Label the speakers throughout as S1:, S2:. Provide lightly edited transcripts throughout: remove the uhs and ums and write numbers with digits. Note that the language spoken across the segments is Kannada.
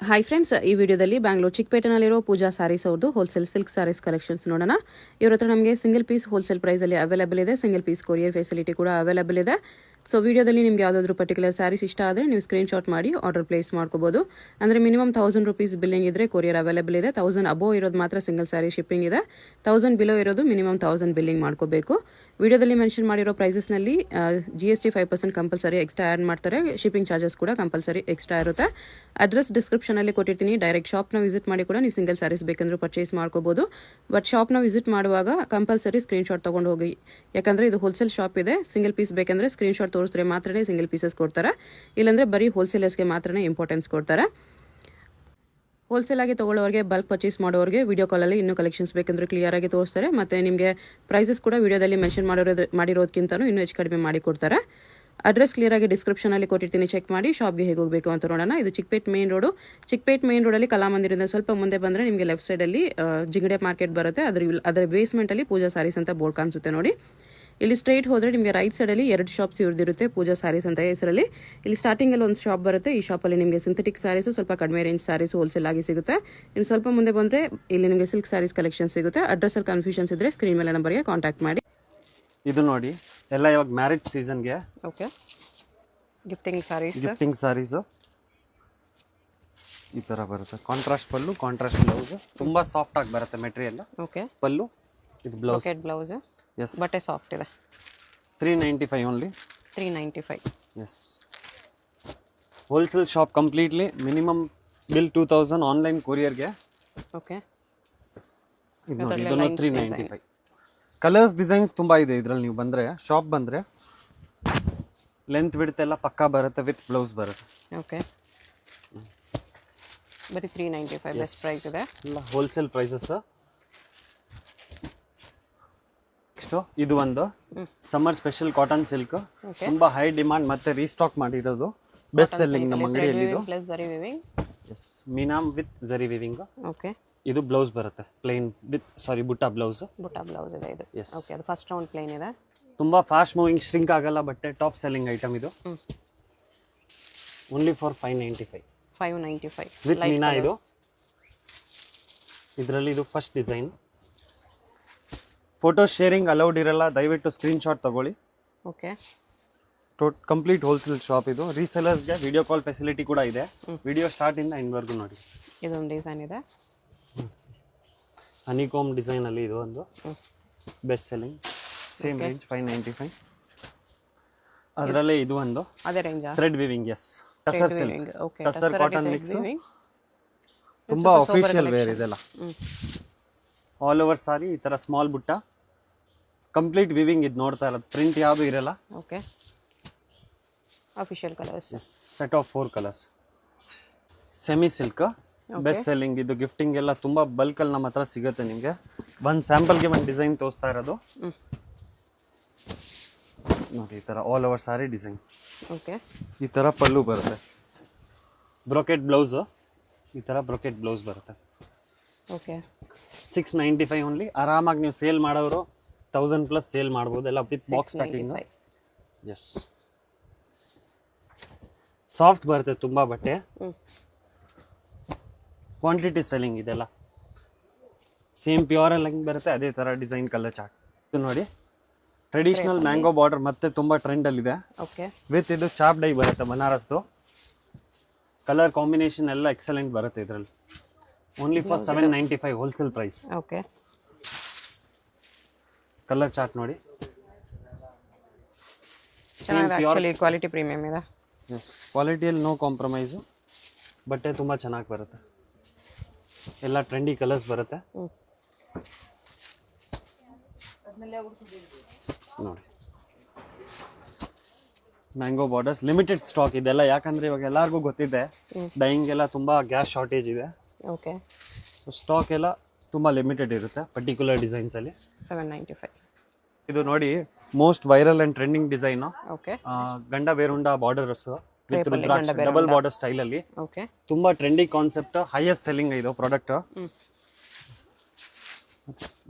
S1: ಹಾಯ್ ಫ್ರೆಂಡ್ಸ್, ಈ ವಿಡಿಯೋದಲ್ಲಿ ಬ್ಯಾಂಗ್ಳೂರ್ ಚಿಕ್ಕಪೇಟೆನಲ್ಲಿರೋ ಪೂಜಾ ಸ್ಯಾರೀಸ್ ಅವ್ರದ್ದು ಹೋಲ್ಸೇಲ್ ಸಿಲ್ಕ್ ಸ್ಯಾರೀಸ್ ಕಲೆಕ್ಷನ್ಸ್ ನೋಡೋಣ. ಇವ್ರ ಹತ್ರ ನಮಗೆ ಸಿಂಗಲ್ ಪೀಸ್ ಹೋಲ್ಸೇಲ್ ಪ್ರೈಸಲ್ಲಿ ಅವೈಲೇಬಲ್ ಇದೆ. ಸಿಂಗಲ್ ಪೀಸ್ ಕೊರಿಯರ್ ಫೆಸಿಲಿಟಿ ಕೂಡ ಅವೈಲೇಬಲ್ ಇದೆ. ಸೊ ವಿಡಿಯೋದಲ್ಲಿ ನಿಮಗೆ ಯಾವುದಾದ್ರೂ ಪರ್ಟಿಕ್ಯುಲರ್ ಸ್ಯಾರೀಸ್ ಇಷ್ಟ ಆದರೆ ನೀವು ಸ್ಕ್ರೀನ್ಶಾಟ್ ಮಾಡಿ ಆರ್ಡರ್ ಪ್ಲೇಸ್ ಮಾಡ್ಕೋಬಹುದು. ಅಂದರೆ ಮಿನಿಮಮ್ 1000 rupees ಬಿಲ್ಲಿಂಗ್ ಇದ್ರೆ ಕೊರಿಯರ್ ಅವೈಲೇಬಲ್ ಇದೆ. 1000 ಅಬೋವ್ ಇರೋದು ಮಾತ್ರ ಸಿಂಗಲ್ ಸ್ಯಾರಿ ಶಿಪ್ಪಿಂಗ್ ಇದೆ. 1000 ಬಿಲೋ ಇರೋದು ಮಿನಿಮಮ್ 1000 ಬಿಲ್ಲಿಂಗ್ ಮಾಡ್ಕೋಬೇಕು. ವಿಡಿಯೋದಲ್ಲಿ ಮೆನ್ಷನ್ ಮಾಡಿರೋ ಪ್ರೈಸಸ್ನಲ್ಲಿ GST 5% ಕಂಪಲ್ಸರಿ ಎಕ್ಸ್ಟ್ರಾ ಆ್ಯಡ್ ಮಾಡ್ತಾರೆ. ಶಿಪ್ಪಿಂಗ್ ಚಾರ್ಜಸ್ ಕೂಡ ಕಂಪಲ್ಸರಿ ಎಕ್ಸ್ಟ್ರಾ ಇರುತ್ತೆ. ಅಡ್ರೆಸ್ ಡಿಸ್ಕ್ರಿಪ್ಷನಲ್ಲಿ ಕೊಟ್ಟಿರ್ತೀನಿ. ಡೈರೆಕ್ಟ್ ಶಾಪ್ನ ವಿಸಿಟ್ ಮಾಡಿ ಕೂಡ ನೀವು ಸಿಂಗಲ್ ಸ್ಯಾರೀಸ್ ಬೇಕಂದ್ರೂ ಪರ್ಚೇಸ್ ಮಾಡ್ಕೋಬಹುದು. ಬಟ್ ಶಾಪ್ನ ವಿಸಿಟ್ ಮಾಡುವಾಗ ಕಂಪಲ್ಸರಿ ಸ್ಕ್ರೀನ್ಶಾಟ್ ತೊಗೊಂಡು ಹೋಗಿ, ಯಾಕಂದರೆ ಇದು ಹೋಲ್ಸೇಲ್ ಶಾಪ್ ಇದೆ. ಸಿಂಗಲ್ ಪೀಸ್ ಬೇಕಂದ್ರೆ ಸ್ಕ್ರೀನ್ಶಾಟ್ ತೋರಿಸಿದ್ರೆ ಮಾತ್ರನೇ ಸಿಂಗಲ್ ಪೀಸಸ್ ಕೊಡ್ತಾರೆ. ಇಲ್ಲಾಂದರೆ ಬರೀ ಹೋಲ್ಸೇಲರ್ಸ್ಗೆ ಮಾತ್ರನೇ ಇಂಪಾರ್ಟೆನ್ಸ್ ಕೊಡ್ತಾರೆ. ಹೋಲ್ಸೇಲ್ ಆಗಿ ತೊಗೊಳ್ಳೋರಿಗೆ, ಬಲ್ಕ್ ಪರ್ಚೇಸ್ ಮಾಡೋರಿಗೆ ವಿಡಿಯೋ ಕಾಲಲ್ಲಿ ಇನ್ನೂ ಕಲೆಕ್ಷನ್ಸ್ ಬೇಕಂದ್ರೆ ಕ್ಲಿಯರ್ ಆಗಿ ತೋರಿಸ್ತಾರೆ. ಮತ್ತು ನಿಮಗೆ ಪ್ರೈಸಸ್ ಕೂಡ ವಿಡಿಯೋದಲ್ಲಿ ಮೆನ್ಷನ್ ಮಾಡಿರೋದಕ್ಕಿಂತಲೂ ಇನ್ನೂ ಹೆಚ್ಚು ಕಡಿಮೆ ಮಾಡಿ ಕೊಡ್ತಾರೆ. ಅಡ್ರೆಸ್ ಕ್ಲಿಯರ್ ಆಗಿ ಡಿಸ್ಕ್ರಿಪ್ಷನಲ್ಲಿ ಕೊಟ್ಟಿರ್ತೀನಿ, ಚೆಕ್ ಮಾಡಿ. ಶಾಪ್ಗೆ ಹೇಗೆ ಹೋಗಬೇಕು ಅಂತ ನೋಡೋಣ. ಇದು Chickpet main road. Chickpet main ರೋಡಲ್ಲಿ ಕಲಾಮಂದಿರದಿಂದ ಸ್ವಲ್ಪ ಮುಂದೆ ಬಂದರೆ ನಿಮಗೆ ಲೆಫ್ಟ್ ಸೈಡಲ್ಲಿ ಜಿಂಗಡೆ ಮಾರ್ಕೆಟ್ ಬರುತ್ತೆ. ಅದರ ಬೇಸ್ಮೆಂಟಲ್ಲಿ ಪೂಜಾ ಸ್ಯಾರೀಸ್ ಅಂತ ಬೋರ್ಡ್ ಕಾಣಿಸುತ್ತೆ ನೋಡಿ. ಇಲ್ಲಿ ಸ್ಟ್ರೈಟ್ ಹೋದರೆ ನಿಮಗೆ ರೈಟ್ ಸೈಡಲ್ಲಿ 2 ಶಾಪ್ಸ್ ಇವ್ರದಿರುತ್ತೆ, ಪೂಜಾ ಸ್ಯಾರೀಸ್ ಅಂತ ಹೆಸರಲ್ಲಿ. ಇಲ್ಲಿ ಸ್ಟಾರ್ಟಿಂಗಲ್ಲಿ ಒಂದು ಶಾಪ್ ಬರುತ್ತೆ. ಈ ಶಾಪಲ್ಲಿ ನಿಮಗೆ ಸಿಂಥೆಟಿಕ್ ಸ್ಯಾರೀಸು, ಸ್ವಲ್ಪ ಕಡಿಮೆ ರೇಂಜ್ ಸ್ಯಾರೀಸು ಹೋಲ್ಸೇಲ್ ಆಗಿ ಸಿಗುತ್ತೆ. ಇನ್ನು ಸ್ವಲ್ಪ ಮುಂದೆ ಬಂದರೆ ಇಲ್ಲಿ ನಿಮಗೆ ಸಿಲ್ಕ್ ಸ್ಯಾರೀಸ್ ಕಲೆಕ್ಷನ್ ಸಿಗುತ್ತೆ. ಅಡ್ರೆಸ್ಸಲ್ಲಿ ಕನ್ಫ್ಯೂಷನ್ಸ್ ಇದ್ದರೆ ಸ್ಕ್ರೀನ್ ಮೇಲೆ ನಂಬರ್ಗೆ ಕಾಂಟ್ಯಾಕ್ಟ್ ಮಾಡಿ.
S2: ಇದು ನೋಡಿ, ಎಲ್ಲ ಇವಾಗ ಮ್ಯಾರೇಜ್ ಸೀಸನ್ಗೆ
S1: ಓಕೆ, ಗಿಫ್ಟಿಂಗ್
S2: ಸ್ಯಾರೀಸ್ ಈ ಥರ ಬರುತ್ತೆ. ಕಾಂಟ್ರಾಸ್ಟ್ ಪಲ್ಲು, ಕಾಂಟ್ರಾಸ್ಟ್ ಬ್ಲೌಸ್, ತುಂಬ ಸಾಫ್ಟ್ ಆಗಿ ಬರುತ್ತೆ ಮೆಟೀರಿಯಲ್.
S1: ಓಕೆ,
S2: ಪಲ್ಲು, ಇದು ಬ್ಲೌಸ್. ಎಸ್,
S1: ಬಟ್ಟೆ ಸಾಫ್ಟ್ ಇದೆ.
S2: 395 only.
S1: 395.
S2: Yes, wholesale shop completely. Minimum bill 2000 online ಕೊರಿಯರ್ಗೆ.
S1: ಓಕೆ,
S2: ಇದು ನೋಡಿ, ಇದನ್ನು 395. ಕಲರ್ಸ್ ಡಿಸೈನ್ಸ್ ತುಂಬ ಇದೆ ಇದರಲ್ಲಿ. ನೀವು ಬಂದರೆ, ಶಾಪ್ ಬಂದರೆ ಲೆಂತ್ ವಿಡ್ತ್ ಎಲ್ಲ ಪಕ್ಕಾ ಬರುತ್ತೆ, ವಿತ್ ಬ್ಲೌಸ್ ಬರುತ್ತೆ.
S1: ಓಕೆ, ಬರೀ 395 ಬೆಸ್ಟ್ ಪ್ರೈಸ್ ಇದೆ.
S2: ಇಲ್ಲ ಹೋಲ್ಸೇಲ್ ಪ್ರೈಸಸ್. ನೆಕ್ಸ್ಟು ಇದು ಒಂದು ಸಮ್ಮರ್ ಸ್ಪೆಷಲ್ ಕಾಟನ್ ಸಿಲ್ಕ್, ತುಂಬ ಹೈ ಡಿಮಾಂಡ್ ಮತ್ತೆ ರೀಸ್ಟಾಕ್ ಮಾಡಿರೋದು, ಬೆಸ್ಟ್ ಸೆಲ್ಲಿಂಗ್ ನಮ್ಮ ಅಂಗಡಿಯಲ್ಲಿ. ಇದು ಎಸ್, ಮೀನಾಮ್ ವಿತ್ ಜರಿ ವಿವಿಂಗ್.
S1: ಓಕೆ,
S2: ಇದು ಬ್ಲೌಸ್ ಬರುತ್ತೆ ಪ್ಲೇನ್ ವಿತ್ ಬುಟ್ಟ ಬ್ಲೌಸ್
S1: ಇದೆ ಇದು. ಓಕೆ, ಅದು ಫಸ್ಟ್ ರೌಂಡ್ ಪ್ಲೇನ್ ಇದೆ.
S2: ತುಂಬ ಫಾಸ್ಟ್ ಮೂವಿಂಗ್, ಶ್ರಿಂಕ್ ಆಗಲ್ಲ ಬಟ್ಟೆ, ಟಾಪ್ ಸೆಲ್ಲಿಂಗ್ ಐಟಮ್ ಇದು. Only for 595 with Meena. ಇದು ಇದರಲ್ಲಿ ಇದು first design. Photo sharing allowed ಇರಲ್ಲ, ದಯವಿಟ್ಟು ಸ್ಕ್ರೀನ್ಶಾಟ್ ತಗೊಳ್ಳಿ.
S1: ಓಕೆ,
S2: ಕಂಪ್ಲೀಟ್ ಹೋಲ್ಸೇಲ್ ಶಾಪ್ ಇದು. ರೀಸೆಲರ್ಸ್ಗೆ ವಿಡಿಯೋ ಕಾಲ್ ಫೆಸಿಲಿಟಿ ಕೂಡ ಇದೆ. ವಿಡಿಯೋ ಸ್ಟಾರ್ಟ್ ಇಂದ ಎಂಡ್ವರೆಗೂ ನೋಡಿ.
S1: ಇದೊಂದು ಡಿಸೈನ್ ಇದೆ,
S2: ಹನಿಕೋಮ್ ಡಿಸೈನ್ ಅಲ್ಲಿ. ಇದು ಒಂದು ಬೆಸ್ಟ್ ಸೆಲ್ಲಿಂಗ್, ಸೇಮ್ ರೇಂಜ್ 595. ಅದರಲ್ಲೇ ಇದು ಒಂದು
S1: ಅದೇ range
S2: thread weaving. Yes, tussar silk, tussar cotton mix. ತುಂಬಾ ಅಫಿಷಿಯಲ್ ವೇರ್ ಇದೆಲ್ಲ. ಆಲ್ ಓವರ್ ಸಾರಿ ಈ ತರ ಸ್ಮಾಲ್ ಬುಟ್ಟ, ಕಂಪ್ಲೀಟ್ ವಿವಿಂಗ್. ಇದು ನೋಡ್ತಾ ಇರೋದು ಪ್ರಿಂಟ್ ಯಾವುದು ಇರಲ್ಲ.
S1: Okay, official colours.
S2: Set of 4 colours. Semi silk best selling. ಇದು ಗಿಫ್ಟಿಂಗ್ ಎಲ್ಲ ತುಂಬಾ ಬಲ್ಕ್ ಅಲ್ಲಿ ನಮ್ಮ ಹತ್ರ ಸಿಗುತ್ತೆ ನಿಮಗೆ. ಒಂದು ಸ್ಯಾಂಪಲ್ಗೆ ಒಂದು ಡಿಸೈನ್ ತೋರಿಸ್ತಾ ಇರೋದು ನೋಡಿ. ಈ ತರ all over sari design.
S1: Okay,
S2: ಈ ತರ ಪಲ್ಲು ಬರುತ್ತೆ, ಬ್ರೊಕೆಟ್ ಬ್ಲೌಸ್. ಈ ತರ ಬ್ರೊಕೆಟ್ ಬ್ಲೌಸ್ ಬರುತ್ತೆ.
S1: Okay,
S2: 695 only. ಆರಾಮಾಗಿ ನೀವು ಸೇಲ್ ಮಾಡೋರು 1000+ ಸೇಲ್ ಮಾಡ್ಬೋದು, ಎಲ್ಲ with box packing. Yes, soft ಬರುತ್ತೆ ತುಂಬಾ ಬಟ್ಟೆ. ಕ್ವಾಂಟಿಟಿ ಸೆಲ್ಲಿಂಗ್ ಇದೆಲ್ಲ. ಸೇಮ್ ಪ್ಯೂರ್ ಅಲ್ಲಿ ಹೆಂಗೆ ಬರುತ್ತೆ ಅದೇ ತರ ಡಿಸೈನ್, ಕಲರ್ ಚಾರ್ಟ್. ಇದು ನೋಡಿ, ಟ್ರೆಡಿಷನಲ್ ಮ್ಯಾಂಗೋ ಬಾರ್ಡರ್, ಮತ್ತೆ ತುಂಬಾ ಟ್ರೆಂಡ್ ಅಲ್ಲಿ ಇದೆ.
S1: ಓಕೆ,
S2: ವಿತ್ ಇದು ಚಾಪ್ ಡೈ ಬರುತ್ತೆ ಬನಾರಸ್ದು. ಕಲರ್ ಕಾಂಬಿನೇಷನ್ ಎಲ್ಲ ಎಕ್ಸಲೆಂಟ್ ಬರುತ್ತೆ ಇದರಲ್ಲಿ. Only for 795 wholesale price.
S1: Okay,
S2: colour chart ನೋಡಿ,
S1: ಚೆನ್ನಾಗಿದೆ. ಕ್ವಾಲಿಟಿ ಪ್ರೀಮಿಯಂ ಇದೆ.
S2: ಎಸ್, ಕ್ವಾಲಿಟಿಯಲ್ಲಿ ನೋ ಕಾಂಪ್ರಮೈಸು. ಬಟ್ಟೆ ತುಂಬ ಚೆನ್ನಾಗಿ ಬರುತ್ತೆ, ಎಲ್ಲ ಟ್ರೆಂಡಿ ಕಲರ್ಸ್ ಬರುತ್ತೆ ನೋಡಿ. ಮ್ಯಾಂಗೋ ಬಾರ್ಡರ್ಸ್ ಲಿಮಿಟೆಡ್ ಸ್ಟಾಕ್ ಇದೆಲ್ಲ, ಯಾಕಂದ್ರೆ ಇವಾಗ ಎಲ್ಲರಿಗೂ ಗೊತ್ತಿದೆ ಡೈಯಿಂಗ್ ಎಲ್ಲ ತುಂಬಾ ಗ್ಯಾಸ್ ಶಾರ್ಟೇಜ್ ಇದೆ.
S1: ಓಕೆ,
S2: ಸೊ ಸ್ಟಾಕ್ ಎಲ್ಲ ತುಂಬಾ ಲಿಮಿಟೆಡ್ ಇರುತ್ತೆ ಪರ್ಟಿಕ್ಯುಲರ್ ಡಿಸೈನ್ಸ್ ಅಲ್ಲಿ.
S1: 795.
S2: ಇದು ನೋಡಿ, most viral and trending design.
S1: Okay,
S2: Gandaberunda borders with rudraksha double border style ಅಲ್ಲಿ.
S1: ಓಕೆ,
S2: ತುಂಬಾ ಟ್ರೆಂಡಿ ಕಾನ್ಸೆಪ್ಟ್, ಹೈಯೆಸ್ಟ್ ಸೆಲ್ಲಿಂಗ್ ಇದು ಪ್ರಾಡಕ್ಟ್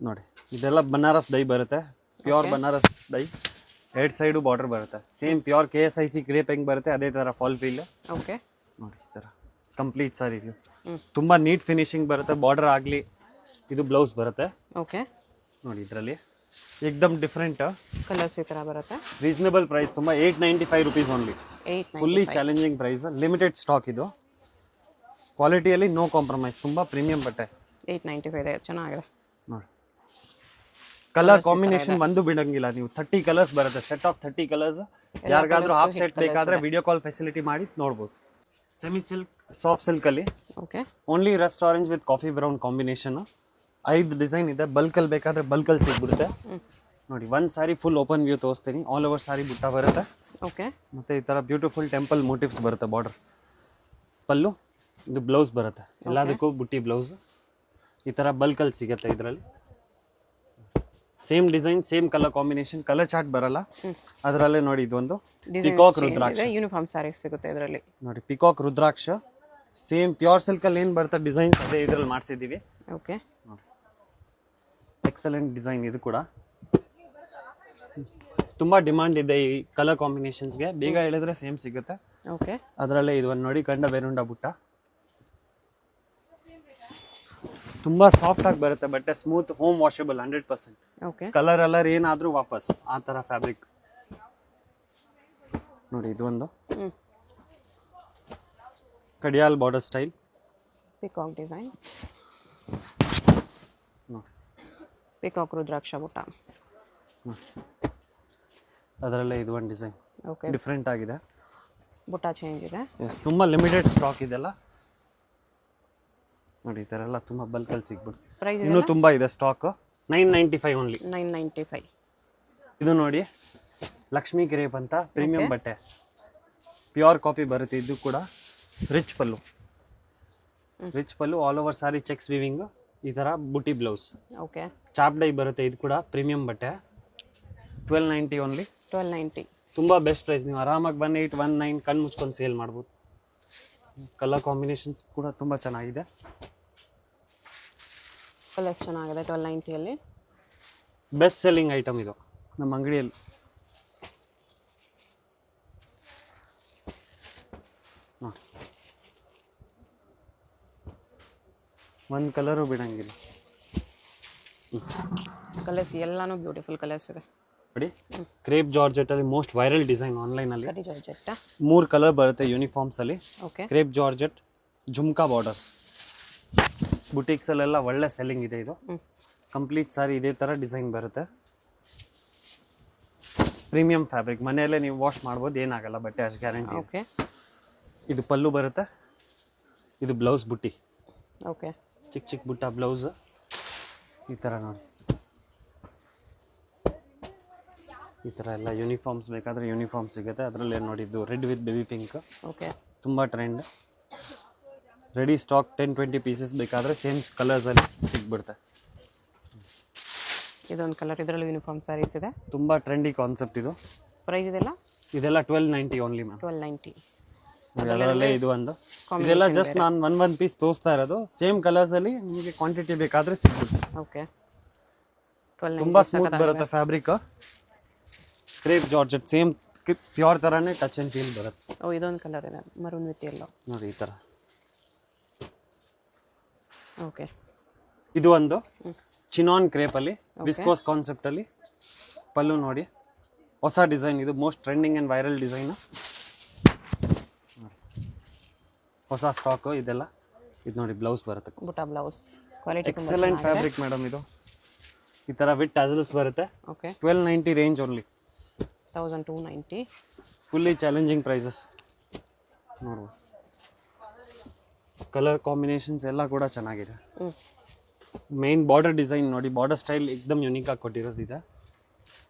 S2: ನೋಡಿ. ಇದೆಲ್ಲ ಬನಾರಸ್ ಡೈ ಬರುತ್ತೆ, pure Banaras dye. 2 side border ಬರುತ್ತೆ. ಸೇಮ್ ಪ್ಯೂರ್ KSIC ಕ್ರೇಪ್ ಹೆಂಗ್ ಬರುತ್ತೆ ಅದೇ ತರ ಫಾಲ್ ಫೀಲ್.
S1: ಓಕೆ,
S2: ನೋಡಿ ಈ ತರ ಕಂಪ್ಲೀಟ್ ಸಾರಿ ಇದು ತುಂಬಾ ನೀಟ್ ಫಿನಿಶಿಂಗ್ ಬರುತ್ತೆ. ಬಾರ್ಡರ್ ಆಗಲಿ, ಇದು ಬ್ಲೌಸ್ ಬರುತ್ತೆ
S1: ಓಕೆ.
S2: ನೋಡಿ. ಇದರಲ್ಲಿ ಏಕ್ದಮ್ ಡಿಫ್ರೆಂಟ್
S1: ಕಲರ್ಸ್ ಈ ಥರ ಬರುತ್ತೆ.
S2: ರೀಸನೇಬಲ್ ಪ್ರೈಸ್, ತುಂಬ 895 rupees only. Fully challenging price, limited stock ಇದು. ಕ್ವಾಲಿಟಿಯಲ್ಲಿ ನೋ ಕಾಂಪ್ರಮೈಸ್, ತುಂಬ ಪ್ರೀಮಿಯಂ ಬಟ್ಟೆ.
S1: 895 ಇದೆ, ಚೆನ್ನಾಗಿದೆ
S2: ನೋಡಿ. ಕಲರ್ ಕಾಂಬಿನೇಷನ್ ಒಂದು ಬಿಡಂಗಿಲ್ಲ ನೀವು. 30 ಕಲರ್ಸ್ ಬರುತ್ತೆ, ಸೆಟ್ ಆಫ್ 30 ಕಲರ್ಸ್. ಯಾರಿಗಾದ್ರೂ ಹಾಫ್ ಸೆಟ್ ಬೇಕಾದ್ರೆ ವಿಡಿಯೋ ಕಾಲ್ ಫೆಸಿಲಿಟಿ ಮಾಡಿ ನೋಡ್ಬೋದು. ಸೆಮಿ ಸಿಲ್ಕ್, ಸಾಫ್ಟ್ ಸಿಲ್ಕ್ ಅಲ್ಲಿ
S1: okay.
S2: Only Rust orange with coffee brown combination. 5 design ಇದೆ. ಬಲ್ಕಲ್ಲಿ ಬೇಕಾದ್ರೆ ಬಲ್ಕಲ್ಲಿ ಸಿಗ್ಬಿಡುತ್ತೆ. ನೋಡಿ, ಒಂದು ಸಾರಿ ಫುಲ್ ಓಪನ್ ವ್ಯೂ ತೋರಿಸ್ತೀನಿ. ಆಲ್ ಓವರ್ ಸಾರಿ ಬುಟ್ಟ ಬರುತ್ತೆ
S1: ಓಕೆ.
S2: ಮತ್ತೆ ಈ ತರ ಬ್ಯೂಟಿಫುಲ್ ಟೆಂಪಲ್ ಮೋಟಿವ್ಸ್ ಬರುತ್ತೆ. ಬಾರ್ಡರ್, ಪಲ್ಲು, ಇದು ಬ್ಲೌಸ್ ಬರುತ್ತೆ. ಎಲ್ಲದಕ್ಕೂ ಬುಟ್ಟಿ ಬ್ಲೌಸ್. ಈ ತರ ಬಲ್ಕಲ್ಲಿ ಸಿಗುತ್ತೆ. ಇದರಲ್ಲಿ same design, same colour combination. Colour chart ಬರಲ್ಲ ಅದರಲ್ಲೇ. ನೋಡಿ, ಇದೊಂದು ಪಿಕಾಕ್ ರುದ್ರಾಕ್ಷ
S1: ಯೂನಿಫಾರ್ಮ್ ಸ್ಯಾರೀಸ್ ಸಿಗುತ್ತೆ ಇದರಲ್ಲಿ.
S2: ನೋಡಿ, ಪಿಕಾಕ್ ರುದ್ರಾಕ್ಷ ಸೇಮ್ ಪ್ಯೂರ್ ಸಿಲ್ಕ್ ಅಲ್ಲಿ ಏನ್ ಬರುತ್ತೆ ಡಿಸೈನ್, ಅದೇ ಇದ್ರಲ್ಲಿ ಮಾಡಿಸಿದೀವಿ.
S1: ಓಕೆ.
S2: Excellent design. ಇದು ಕೂಡ ತುಂಬಾ ಡಿಮಾಂಡ್ ಇದೆ ಈ ಕಲರ್ ಕಾಂಬಿನೇಷನ್ಸ್ಗೆ. ಬೇಗ ಹೇಳಿದ್ರೆ ಸೇಮ್ ಸಿಗುತ್ತೆ.
S1: ಓಕೆ.
S2: ಅದರಲ್ಲೇ ಇದು ಒಂದು ನೋಡಿ, ಕಂಡ ಬೇರುಂಡ ಬುಟ್ಟ. ತುಂಬಾ ಸಾಫ್ಟ್ ಆಗಿ ಬರುತ್ತೆ ಬಟ್ಟೆ, smooth, home washable 100%.
S1: Okay.
S2: Colour ಅಲ್ಲರ್ ಏನಾದ್ರೂ ವಾಪಸ್ ಆ ತರ ಫ್ಯಾಬ್ರಿಕ್. ನೋಡಿ, ಇದು ಒಂದು kadiyal border style,
S1: peacock design.
S2: ನೋಡಿ,
S1: ಪಿಕಾಕ್ ರುದ್ರಾಕ್ಷ ಬುಟ್ಟ.
S2: ಅದರಲ್ಲೇ ಇದು ಒಂದು ಡಿಸೈನ್
S1: ಓಕೆ.
S2: ಡಿಫ್ರೆಂಟ್ ಆಗಿದೆ.
S1: ಬುಟ್ಟ ಚೇಂಜ್ ಇದೆ.
S2: ಎಸ್, ತುಂಬಾ ಲಿಮಿಟೆಡ್ ಸ್ಟಾಕ್ ಇದೆಲ್ಲ. ನೋಡಿ, ಈ ತರ ಎಲ್ಲ ತುಂಬಾ ಬಲ್ಕಲ್ಲಿ ಸಿಗ್ಬಿಡುತ್ತೆ.
S1: ಪ್ರೈಸ್
S2: ಇನ್ನೂ ತುಂಬಾ ಇದೆ ಸ್ಟಾಕ್. 995 ಓನ್ಲಿ.
S1: 995.
S2: ಇದು ನೋಡಿ, ಲಕ್ಷ್ಮೀ ಕ್ರೇಪ್ ಅಂತ ಪ್ರೀಮಿಯಂ ಬಟ್ಟೆ, ಪ್ಯೂರ್ ಕಾಪಿ ಬರುತ್ತೆ. ಇದು ಕೂಡ ರಿಚ್ ಪಲ್ಲು, ರಿಚ್ ಪಲ್ಲು, ಆಲ್ ಓವರ್ ಸಾರಿ ಚೆಕ್ಸ್ ವಿವಿಂಗ್. ಈ ತರ ಬುಟಿ ಬ್ಲೌಸ್.
S1: ಓಕೆ.
S2: ಚಾಪ್ ಡೈ ಬರುತ್ತೆ. ಇದು ಕೂಡ ಪ್ರೀಮಿಯಂ ಬಟ್ಟೆ. 1290 ಓನ್ಲಿ.
S1: 1290.
S2: ತುಂಬಾ ಬೆಸ್ಟ್ ಪ್ರೈಸ್. ನೀವು ಆರಾಮಾಗಿ 1819 ಕಣ್ಣು ಮುಚ್ಕೊಂಡು ಸೇಲ್ ಮಾಡ್ಬೋದು. ಕಲರ್ ಕಾಂಬಿನೇಷನ್ಸ್ ಕೂಡ ತುಂಬಾ ಚೆನ್ನಾಗಿದೆ.
S1: ಕಲರ್ಸ್ ಚೆನ್ನಾಗಿದೆ. 1290 ಅಲ್ಲಿ
S2: ಬೆಸ್ಟ್ ಸೆಲ್ಲಿಂಗ್ ಐಟಮ್ ಇದು ನಮ್ಮ ಅಂಗಡಿಯಲ್ಲಿ. ಒಂದು ಕಲರು ಬಿಡಂಗಿಲ್ಲ.
S1: ಕಲರ್ಸ್ ಎಲ್ಲಾನು ಬ್ಯೂಟಿಫುಲ್ ಕಲರ್ಸ್ ಇದೆ
S2: ನೋಡಿ. ಕ್ರೇಪ್ ಜಾರ್ಜೆಟ್ ಅಲ್ಲಿ ಮೋಸ್ಟ್ ವೈರಲ್ ಡಿಸೈನ್ ಆನ್ಲೈನ್ ಅಲ್ಲಿ.
S1: ಕಡಿ ಜಾರ್ಜೆಟ್.
S2: 3 ಕಲರ್ ಬರುತ್ತೆ ಯೂನಿಫಾರ್ಮ್ಸ್ ಅಲ್ಲಿ.
S1: Okay.
S2: Crepe georgette, jhumka borders. Boutiques ಅಲ್ಲೆಲ್ಲ ಒಳ್ಳೆ ಸೆಲ್ಲಿಂಗ್ ಇದೆ ಇದು. ಕಂಪ್ಲೀಟ್ ಸಾರಿ ಇದೇ ತರ ಡಿಸೈನ್ ಬರುತ್ತೆ. ಪ್ರೀಮಿಯಂ ಫ್ಯಾಬ್ರಿಕ್, ಮನೆಯಲ್ಲೇ ನೀವು ವಾಶ್ ಮಾಡ್ಬೋದು, ಏನಾಗಲ್ಲ ಬಟ್ಟೆ, ಅಷ್ಟು ಗ್ಯಾರಂಟಿ.
S1: ಓಕೆ.
S2: ಇದು ಪಲ್ಲು ಬರುತ್ತೆ. ಇದು ಬ್ಲೌಸ್ ಬುಟ್ಟಿ.
S1: ಓಕೆ.
S2: ಚಿಕ್ಕ ಚಿಕ್ಕ ಬುಟ್ಟ ಬ್ಲೌಸ್. ಈ ಥರ ನೋಡಿ, ಈ ಥರ ಎಲ್ಲ ಯೂನಿಫಾರ್ಮ್ಸ್ ಬೇಕಾದರೆ ಯೂನಿಫಾರ್ಮ್ ಸಿಗುತ್ತೆ. ಅದರಲ್ಲೇ ನೋಡಿದ್ದು red with baby pink.
S1: Okay.
S2: ತುಂಬ ಟ್ರೆಂಡ್. ರೆಡಿ ಸ್ಟಾಕ್ 10-20 ಪೀಸಸ್ ಬೇಕಾದರೆ ಸೇಮ್ ಕಲರ್ಸಲ್ಲಿ ಸಿಗ್ಬಿಡುತ್ತೆ.
S1: ಇದೊಂದು ಕಲರ್, ಇದರಲ್ಲಿ ಯೂನಿಫಾರ್ಮ್ ಸ್ಯಾರೀಸ್ ಇದೆ.
S2: ತುಂಬ ಟ್ರೆಂಡಿ ಕಾನ್ಸೆಪ್ಟ್ ಇದು.
S1: ಪ್ರೈಸ್ ಇದೆಲ್ಲ
S2: 1290 ಓನ್ಲಿ ಮ್ಯಾಮ್.
S1: 1290.
S2: ಅದರಲ್ಲೇ ಇದು ಒಂದು. ಇದೆಲ್ಲ ಜಸ್ಟ್ ನಾನು ಒಂದು ಪೀಸ್ ತೋರಿಸ್ತಾ ಇರೋದು. ಸೇಮ್ ಕಲರ್ಸಲ್ಲಿ ನಿಮಗೆ ಕ್ವಾಂಟಿಟಿ ಬೇಕಾದರೆ ಸಿಗ್ಬಿಡುತ್ತೆ.
S1: ಓಕೆ.
S2: ತುಂಬ ಸ್ಮೂತ್ ಬರುತ್ತೆ fabric. Crepe georgette same pure ಥರನೇ ಟಚ್ ಆ್ಯಂಡ್ ಫೀಲ್ ಬರುತ್ತೆ.
S1: ಓ, ಇದೊಂದು ಕಲರ್ ಇದೆ, ಮರೂನ್ ವಿತ್ ಯೆಲ್ಲೋ.
S2: ನೋಡಿ, ಈ ಥರ.
S1: ಓಕೆ.
S2: ಇದು ಒಂದು ಚಿನಾನ್ ಕ್ರೇಪ್ ಅಲ್ಲಿ ವಿಸ್ಕೋಸ್ ಕಾನ್ಸೆಪ್ಟ್ ಅಲ್ಲಿ. ಪಲ್ಲು ನೋಡಿ, ಹೊಸ ಡಿಸೈನ್ ಇದು. Most trending and viral design. ಹೊಸ ಸ್ಟಾಕ್ ಇದೆಲ್ಲ. ಇದು ನೋಡಿ, ಬ್ಲೌಸ್ ಬರುತ್ತೆ.
S1: Butta blouse. Quality
S2: excellent fabric madam ಇದು. ಈ ತರ ವಿತ್ ಟಸಲ್ಸ್ ಬರುತ್ತೆ.
S1: Okay.
S2: 1290 range only.
S1: 1290.
S2: Fully challenging prices. ನೋಡುವ ಕಲರ್ ಕಾಂಬಿನೇಷನ್ಸ್ ಎಲ್ಲ ಕೂಡ ಚೆನ್ನಾಗಿದೆ. ಮೇನ್ ಬಾರ್ಡರ್ ಡಿಸೈನ್ ನೋಡಿ, ಬಾರ್ಡರ್ ಸ್ಟೈಲ್ ಎಕ್ದಮ್ ಯುನೀಕ್ ಆಗಿ ಕೊಟ್ಟಿರೋದಿದೆ.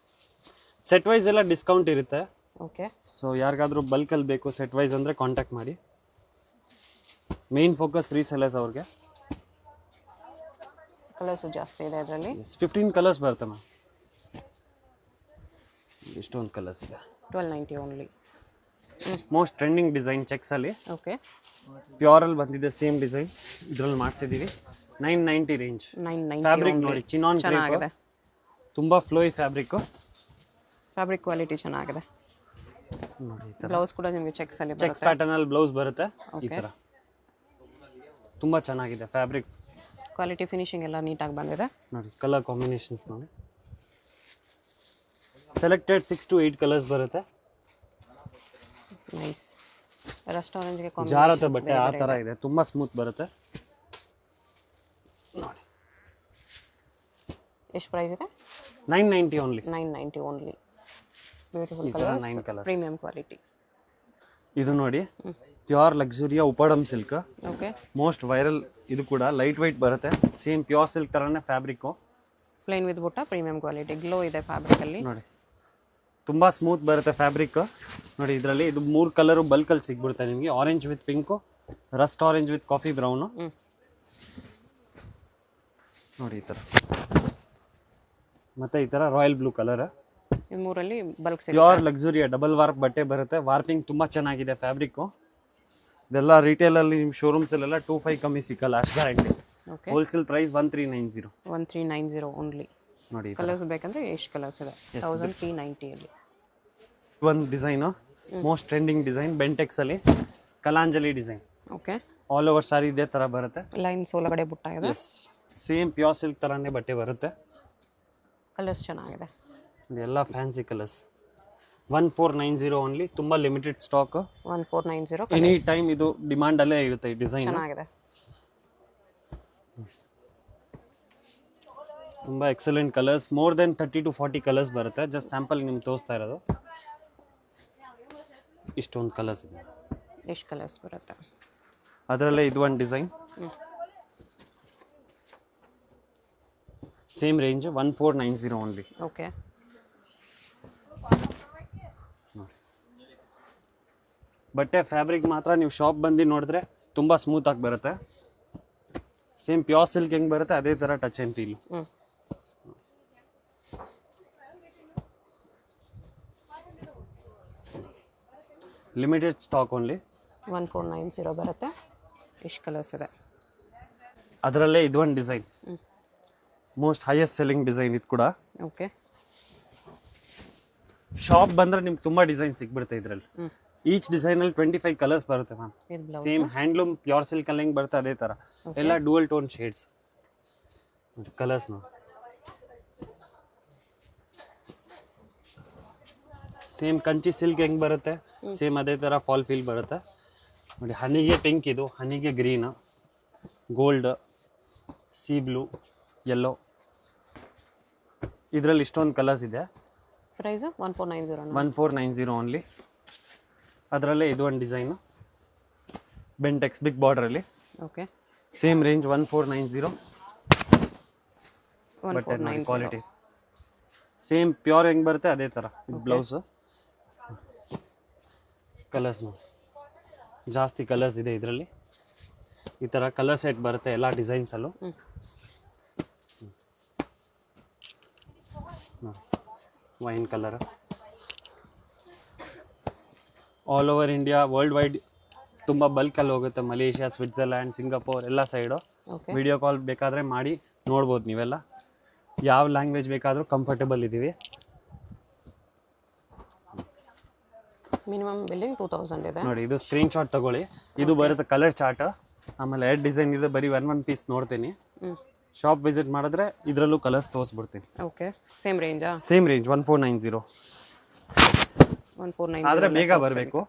S2: ಸೆಟ್ ವೈಸ್ ಎಲ್ಲ ಡಿಸ್ಕೌಂಟ್ ಇರುತ್ತೆ.
S1: ಓಕೆ.
S2: ಸೊ ಯಾರಿಗಾದ್ರೂ ಬಲ್ಕಲ್ಲಿ ಬೇಕು ಸೆಟ್ ವೈಸ್ ಅಂದರೆ ಕಾಂಟ್ಯಾಕ್ಟ್ ಮಾಡಿ. ಮೇನ್ ಫೋಕಸ್ ರೀಸೆಲ್ಲರ್ಸ್ ಅವ್ರಿಗೆ.
S1: ಕಲರ್ಸು ಜಾಸ್ತಿ ಇದೆ ಅದರಲ್ಲಿ.
S2: 15 ಕಲರ್ಸ್ ಬರುತ್ತೆ ಮ್ಯಾಮ್. ಇಷ್ಟೊಂದು ಕಲರ್ಸ್ ಇದೆ.
S1: 1290 ಓನ್ಲಿ.
S2: ಮೋಸ್ಟ್ ಟ್ರೆಂಡಿಂಗ್ ಡಿಸೈನ್ ಚೆಕ್ಸಲ್ಲಿ.
S1: ಓಕೆ.
S2: ಪ್ಯೂರಲ್ಲಿ ಬಂದಿದೆ ಸೇಮ್ ಡಿಸೈನ್. ಇದರಲ್ಲಿ ಮಾಡಿಸಿದ್ದೀವಿ. 990 ರೇಂಜ್.
S1: 990
S2: ಫ್ಯಾಬ್ರಿಕ್ ನೋಡಿ, ಚಿನಾನ್
S1: ಚೆನ್ನಾಗಿದೆ.
S2: ತುಂಬ ಫ್ಲೋಯಿ ಫ್ಯಾಬ್ರಿಕ್.
S1: ಫ್ಯಾಬ್ರಿಕ್ ಕ್ವಾಲಿಟಿ ಚೆನ್ನಾಗಿದೆ.
S2: ನೋಡಿ, ಈ ಥರ
S1: ಬ್ಲೌಸ್ ಕೂಡ ನಿಮಗೆ ಚೆಕ್ಸ್ ಅಲ್ಲಿ
S2: ಚೆಕ್ಸ್ ಪ್ಯಾಟರ್ನ್ ಅಲ್ಲಿ ಬ್ಲೌಸ್ ಬರುತ್ತೆ. ಈ ಥರ ತುಂಬ ಚೆನ್ನಾಗಿದೆ ಫ್ಯಾಬ್ರಿಕ್.
S1: ಕ್ವಾಲಿಟಿ ಫಿನಿಶಿಂಗ್ ಎಲ್ಲ ನೀಟಾಗಿ ಬಂದಿದೆ.
S2: ನೋಡಿ ಕಲರ್ ಕಾಂಬಿನೇಷನ್ಸ್ ನೋಡಿ, ಸೆಲೆಕ್ಟೆಡ್ 6 to 8 ಕಲರ್ಸ್ ಬರುತ್ತೆ.
S1: ನೈಸ್. ರೆಸ್ಟೋರೆಂಟ್ಗೆ
S2: ಜಾರತ್ತೆ ಬಟ್ಟೆ ಆ ಥರ ಇದೆ, ತುಂಬ ಸ್ಮೂತ್ ಬರುತ್ತೆ ನೋಡಿ.
S1: ಎಷ್ಟು ಪ್ರೈಸ್ ಇದೆ?
S2: 990 ಓನ್ಲಿ.
S1: 990 ಓನ್ಲಿ. ಬ್ಯೂಟಿಫುಲ್
S2: ಈ ಥರ 9
S1: ಕಲರ್ಸ್,
S2: ಕಲರ್ಸ್.
S1: Premium quality.
S2: ಇದು ನೋಡಿ ಪ್ಯೂರ್ ಲಕ್ಸುರಿಯ ಉಪಾಡಮ್ ಸಿಲ್ಕ್,
S1: ಓಕೆ.
S2: Most viral. ಇದು ಕೂಡ ಲೈಟ್ ವೈಟ್ ಬರುತ್ತೆ, ಸೇಮ್ ಪ್ಯೂರ್ ಸಿಲ್ಕ್ ಥರನೇ fabric.
S1: Plain with butta, premium quality, glow ಇದೆ ಫ್ಯಾಬ್ರಿಕಲ್ಲಿ.
S2: ನೋಡಿ ತುಂಬ ಸ್ಮೂತ್ ಬರುತ್ತೆ ಫ್ಯಾಬ್ರಿಕ್. ನೋಡಿ ಇದರಲ್ಲಿ ಇದು 3 ಕಲರು ಬಲ್ಕಲ್ಲಿ ಸಿಗ್ಬಿಡುತ್ತೆ ನಿಮಗೆ. Orange with pink, rust orange with coffee brown. ನೋಡಿ ಈ ಥರ, ಮತ್ತು ಈ ಥರ ರಾಯಲ್ ಬ್ಲೂ ಕಲರ್.
S1: ಈ ಮೂರಲ್ಲಿ ಬಲ್ಕ್
S2: ಪ್ಯೂರ್ ಲಕ್ಸುರಿಯ ಡಬಲ್ ವಾರ್ಪ್ ಬಟ್ಟೆ ಬರುತ್ತೆ. ವಾರ್ಪಿಂಗ್ ತುಂಬ ಚೆನ್ನಾಗಿದೆ ಫ್ಯಾಬ್ರಿಕ್ಕು. ಇದೆಲ್ಲ ರಿಟೇಲಲ್ಲಿ ನಿಮ್ಮ ಶೋರೂಮ್ಸಲ್ಲೆಲ್ಲ 2.5 ಕಮ್ಮಿ ಸಿಕ್ಕಲ್ಲ, ಅಷ್ಟು guarantee.
S1: Okay.
S2: Wholesale price 1390.
S1: 1390 only.
S2: ನೋಡಿ
S1: ಕಲರ್ಸ್ ಬೇಕಂದ್ರೆ ಎಷ್ಟು ಕಲರ್ಸ್ ಇದೆ? 1390 ಅಲ್ಲಿ.
S2: ಒಂದು design most trending design, Bentex ಅಲ್ಲಿ Kalanjali design.
S1: Okay.
S2: All over sari ಇದೇ ಥರ ಬರುತ್ತೆ.
S1: ಲೈನ್ಸ್ ಒಳಗಡೆ ಬುಟ್ಟ ಇದೆ.
S2: ಎಸ್, ಸೇಮ್ ಪ್ಯೂರ್ ಸಿಲ್ಕ್ ಥರನೇ ಬಟ್ಟೆ ಬರುತ್ತೆ.
S1: ಕಲರ್ಸ್ ಚೆನ್ನಾಗಿದೆ.
S2: ಎಲ್ಲ ಫ್ಯಾನ್ಸಿ ಕಲರ್ಸ್. 1490 ಓನ್ಲಿ, ತುಂಬ ಲಿಮಿಟೆಡ್ ಸ್ಟಾಕ್.
S1: 1490.
S2: ಎನಿ ಟೈಮ್ ಇದು ಡಿಮಾಂಡಲ್ಲೇ ಇರುತ್ತೆ ಈ ಡಿಸೈನ್.
S1: ಚೆನ್ನಾಗಿದೆ.
S2: ತುಂಬ excellent colours, more than 30 to 40 colours ಬರುತ್ತೆ. ಜಸ್ಟ್ ಸ್ಯಾಂಪಲ್ ನಿಮ್ಗೆ ತೋರಿಸ್ತಾ ಇರೋದು. ಇಷ್ಟೊಂದು ಕಲರ್ಸ್ ಇದೆ.
S1: ಎಷ್ಟು ಕಲರ್ಸ್ ಬರುತ್ತೆ?
S2: ಅದರಲ್ಲೇ ಇದು ಒಂದು design, same range 1490 only.
S1: Okay.
S2: ಬಟ್ಟೆ ಫ್ಯಾಬ್ರಿಕ್ ಮಾತ್ರ ನೀವು ಶಾಪ್ ಬಂದು ನೋಡಿದ್ರೆ ತುಂಬ ಸ್ಮೂತ್ ಆಗಿ ಬರುತ್ತೆ. ಸೇಮ್ ಪ್ಯೂರ್ ಸಿಲ್ಕ್ ಹೆಂಗೆ ಬರುತ್ತೆ ಅದೇ ಥರ touch and feel. Limited stock only.
S1: 1490 ಬರುತ್ತೆ. ಎಷ್ಟು ಕಲರ್ಸ್ ಇದೆ?
S2: ಅದರಲ್ಲೇ ಇದು ಒಂದು design, most highest selling design ಇದು ಕೂಡ.
S1: ಓಕೆ.
S2: ಶಾಪ್ ಬಂದರೆ ನಿಮ್ಗೆ ತುಂಬ ಡಿಸೈನ್ ಸಿಕ್ಬಿಡುತ್ತೆ ಇದರಲ್ಲಿ. ಈಚ್ ಡಿಸೈನಲ್ಲಿ 25 ಕಲರ್ಸ್ ಬರುತ್ತೆ ma'am. Same handloom pure silk ಅಲ್ಲಿ ಹೆಂಗೆ ಬರುತ್ತೆ ಅದೇ ಥರ, ಎಲ್ಲ ಡುವಲ್ ಟೋನ್ ಶೇಡ್ಸ್ ಕಲರ್ಸ್ ನೋಡಿ. ಸೇಮ್ ಕಂಚಿ ಸಿಲ್ಕ್ ಹೆಂಗೆ ಬರುತ್ತೆ ಸೇಮ್ ಅದೇ ಥರ ಫಾಲ್ ಫೀಲ್ ಬರುತ್ತೆ ನೋಡಿ. ಹನಿಗೆ ಪಿಂಕ್, ಇದು ಹನಿಗೆ green, gold, sea blue, yellow, ಇದರಲ್ಲಿ ಇಷ್ಟೊಂದು ಕಲರ್ಸ್ ಇದೆ.
S1: ಪ್ರೈಸ್ 1490.
S2: 1490 ಓನ್ಲಿ. ಅದರಲ್ಲೇ ಇದು ಒಂದು ಡಿಸೈನು, ಬೆಂಟೆಕ್ಸ್ ಬಿಗ್ ಬಾರ್ಡ್ರಲ್ಲಿ.
S1: Okay.
S2: Same range 1490. But quality same pure ಹೆಂಗೆ ಬರುತ್ತೆ ಅದೇ ಥರ. ಇದು ಬ್ಲೌಸು. ಕಲರ್ಸ್ ನೋಡಿ, ಜಾಸ್ತಿ ಕಲರ್ಸ್ ಇದೆ ಇದರಲ್ಲಿ. ಈ ಥರ ಕಲರ್ ಸೆಟ್ ಬರುತ್ತೆ ಎಲ್ಲ ಡಿಸೈನ್ಸಲ್ಲೂ. Wine colour, all over India, world wide ತುಂಬ ಬಲ್ಕಲ್ಲಿ ಹೋಗುತ್ತೆ. ಮಲೇಷ್ಯಾ, ಸ್ವಿಟ್ಜರ್ಲ್ಯಾಂಡ್, ಸಿಂಗಾಪುರ್ ಎಲ್ಲ ಸೈಡು. ವಿಡಿಯೋ ಕಾಲ್ ಬೇಕಾದರೆ ಮಾಡಿ ನೋಡ್ಬೋದು ನೀವೆಲ್ಲ. ಯಾವ ಲ್ಯಾಂಗ್ವೇಜ್ ಬೇಕಾದರೂ ಕಂಫರ್ಟೇಬಲ್ ಇದ್ದೀವಿ.
S1: ಮಿನಿಮಮ್ ಬಿಲ್ಲಿಂಗ್ 2000 ಇದೆ
S2: ನೋಡಿ. ಇದು ಸ್ಕ್ರೀನ್ ಶಾಟ್ ತಗೊಳ್ಳಿ. ಇದು ಬರುತ್ತೆ ಕಲರ್ ಚಾರ್ಟ್. ಆಮೇಲೆ 2 ಡಿಸೈನ್ ಇದೆ, ಬರೀ ಒನ್ ಪೀಸ್ ನೋಡ್ತೀನಿ. ಶಾಪ್ ವಿಸಿಟ್ ಮಾಡಿದ್ರೆ ಇದರಲ್ಲೂ ಕಲರ್ಸ್ ತೋರಿಸ್ಬಿಡ್ತೀನಿ.
S1: ಓಕೆ. ಸೇಮ್ ರೇಂಜಾ?
S2: Same range 1490.
S1: 1490
S2: ಆದರೆ ಬೇಗ ಬರಬೇಕು.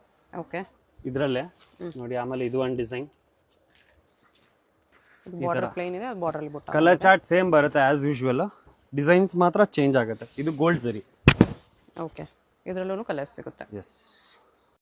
S1: ಓಕೆ.
S2: ಇದರಲ್ಲೇ ನೋಡಿ. ಆಮೇಲೆ ಇದು ಒಂದು ಡಿಸೈನ್,
S1: ಬಾರ್ಡರ್ ಪ್ಲೇನ್ ಇದೆ, ಬಾರ್ಡರ್ ಬುಟ್ಟ.
S2: ಕಲರ್ ಚಾರ್ಟ್ ಸೇಮ್ ಬರುತ್ತೆ ಆಸ್ ಯೂಶುವಲ್, ಡಿಸೈನ್ಸ್ ಮಾತ್ರ ಚೇಂಜ್ ಆಗುತ್ತೆ. ಇದು ಗೋಲ್ಡ್ ಜರಿ.
S1: ಓಕೆ. ಇದರಲ್ಲೂ ಕಲರ್ಸ್ ಸಿಗುತ್ತೆ.
S2: ಎಸ್.